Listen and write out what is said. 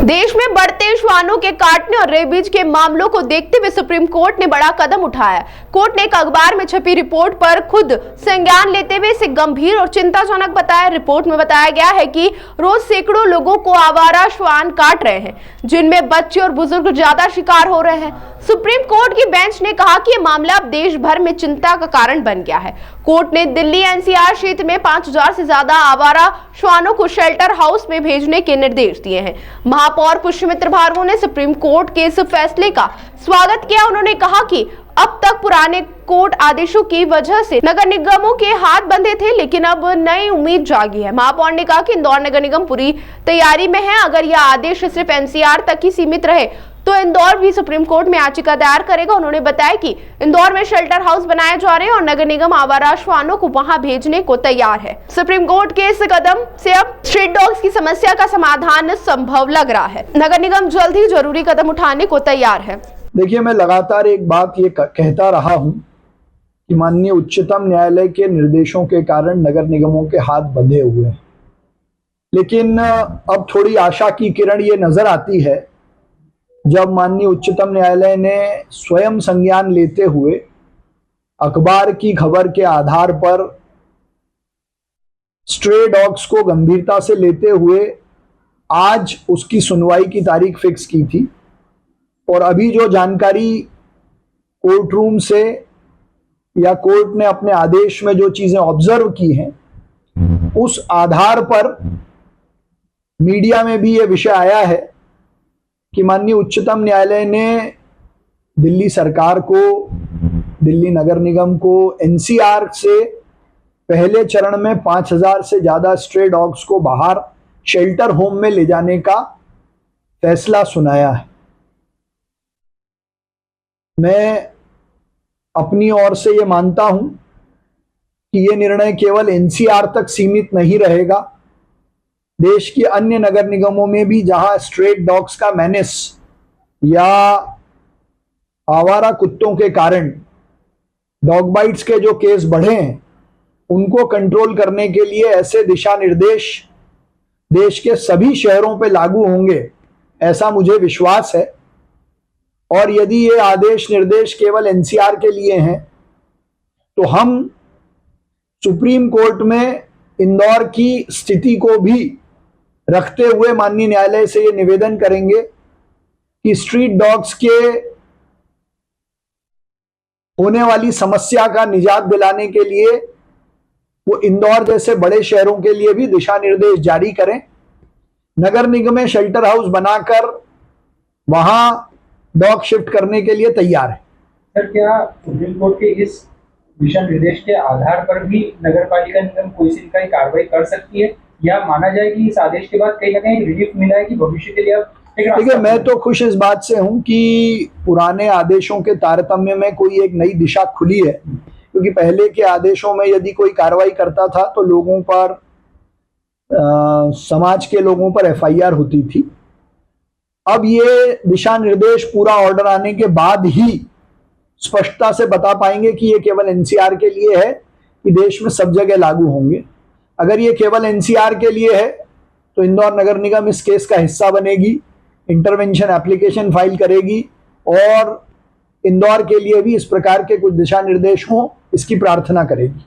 देश में बढ़ते श्वानों के काटने और रेबीज के मामलों को देखते हुए सुप्रीम कोर्ट ने बड़ा कदम उठाया। कोर्ट ने एक अखबार में छपी रिपोर्ट पर खुद संज्ञान लेते हुए इसे गंभीर और चिंताजनक बताया। रिपोर्ट में बताया गया है कि रोज सैकड़ों लोगों को आवारा श्वान काट रहे हैं, जिनमें बच्चे और बुजुर्ग ज्यादा शिकार हो रहे हैं। सुप्रीम कोर्ट की बेंच ने कहा कि यह मामला अब देश भर में चिंता का कारण बन गया है। कोर्ट ने दिल्ली एनसीआर क्षेत्र में 5000 से ज्यादा आवारा श्वानों को शेल्टर हाउस में भेजने के निर्देश दिए हैं। महापौर पुष्यमित्र भार्गव ने सुप्रीम कोर्ट के इस फैसले का स्वागत किया। उन्होंने कहा कि अब तक पुराने कोर्ट आदेशों की वजह से नगर निगमों के हाथ बंधे थे, लेकिन अब नई उम्मीद जागी है। महापौर ने कहा कि इंदौर नगर निगम पूरी तैयारी में है। अगर यह आदेश सिर्फ एनसीआर तक ही सीमित रहे तो इंदौर भी सुप्रीम कोर्ट में याचिका दायर करेगा। उन्होंने बताया कि इंदौर में शेल्टर हाउस बनाए जा रहे हैं और नगर निगम आवारा श्वानों को वहां भेजने को तैयार है। सुप्रीम कोर्ट के इस कदम से अब स्ट्रीट डॉग्स की समस्या का समाधान संभव लग रहा है। नगर निगम जल्द ही जरूरी कदम उठाने को तैयार है। देखिए, मैं लगातार एक बात ये कहता रहा हूं कि माननीय उच्चतम न्यायालय के निर्देशों के कारण नगर निगमों के हाथ बंधे हुए हैं, लेकिन अब थोड़ी आशा की किरण ये नजर आती है जब माननीय उच्चतम न्यायालय ने स्वयं संज्ञान लेते हुए अखबार की खबर के आधार पर स्ट्रे डॉग्स को गंभीरता से लेते हुए आज उसकी सुनवाई की तारीख फिक्स की थी। और अभी जो जानकारी कोर्ट रूम से या कोर्ट ने अपने आदेश में जो चीजें ऑब्जर्व की हैं, उस आधार पर मीडिया में भी यह विषय आया है कि माननीय उच्चतम न्यायालय ने दिल्ली सरकार को, दिल्ली नगर निगम को एनसीआर से पहले चरण में 5000 से ज्यादा स्ट्रे डॉग्स को बाहर शेल्टर होम में ले जाने का फैसला सुनाया है। मैं अपनी ओर से ये मानता हूं कि ये निर्णय केवल एनसीआर तक सीमित नहीं रहेगा। देश के अन्य नगर निगमों में भी जहां स्ट्रेट डॉग्स का मेनेस या आवारा कुत्तों के कारण डॉग बाइट्स के जो केस बढ़े हैं, उनको कंट्रोल करने के लिए ऐसे दिशा निर्देश देश के सभी शहरों पे लागू होंगे, ऐसा मुझे विश्वास है। और यदि ये आदेश निर्देश केवल एनसीआर के लिए हैं तो हम सुप्रीम कोर्ट में इंदौर की स्थिति को भी रखते हुए माननीय न्यायालय से ये निवेदन करेंगे कि स्ट्रीट डॉग्स के होने वाली समस्या का निजात दिलाने के लिए वो इंदौर जैसे बड़े शहरों के लिए भी दिशा निर्देश जारी करें। नगर निगम में शेल्टर हाउस बनाकर वहां डॉग शिफ्ट करने के लिए तैयार है। सर, क्या सुप्रीम कोर्ट के इस दिशा निर्देश के आधार पर भी नगर पालिका निगम कोई सी कार्रवाई कर सकती है, या माना जाए कि इस आदेश के बाद कहीं ना कहीं रिलीफ मिला है कि भविष्य के लिए अब देखिए, मैं तो खुश इस बात से हूं कि पुराने आदेशों के तारतम्य में कोई एक नई दिशा खुली है, क्योंकि पहले के आदेशों में यदि कोई कार्रवाई करता था तो लोगों पर समाज के लोगों पर एफआईआर होती थी। अब ये दिशा निर्देश पूरा ऑर्डर आने के बाद ही स्पष्टता से बता पाएंगे कि ये केवल एनसीआर के लिए है कि देश में सब जगह लागू होंगे। अगर ये केवल एनसीआर के लिए है तो इंदौर नगर निगम इस केस का हिस्सा बनेगी, इंटरवेंशन एप्लीकेशन फाइल करेगी और इंदौर के लिए भी इस प्रकार के कुछ दिशा निर्देश हों, इसकी प्रार्थना करेगी।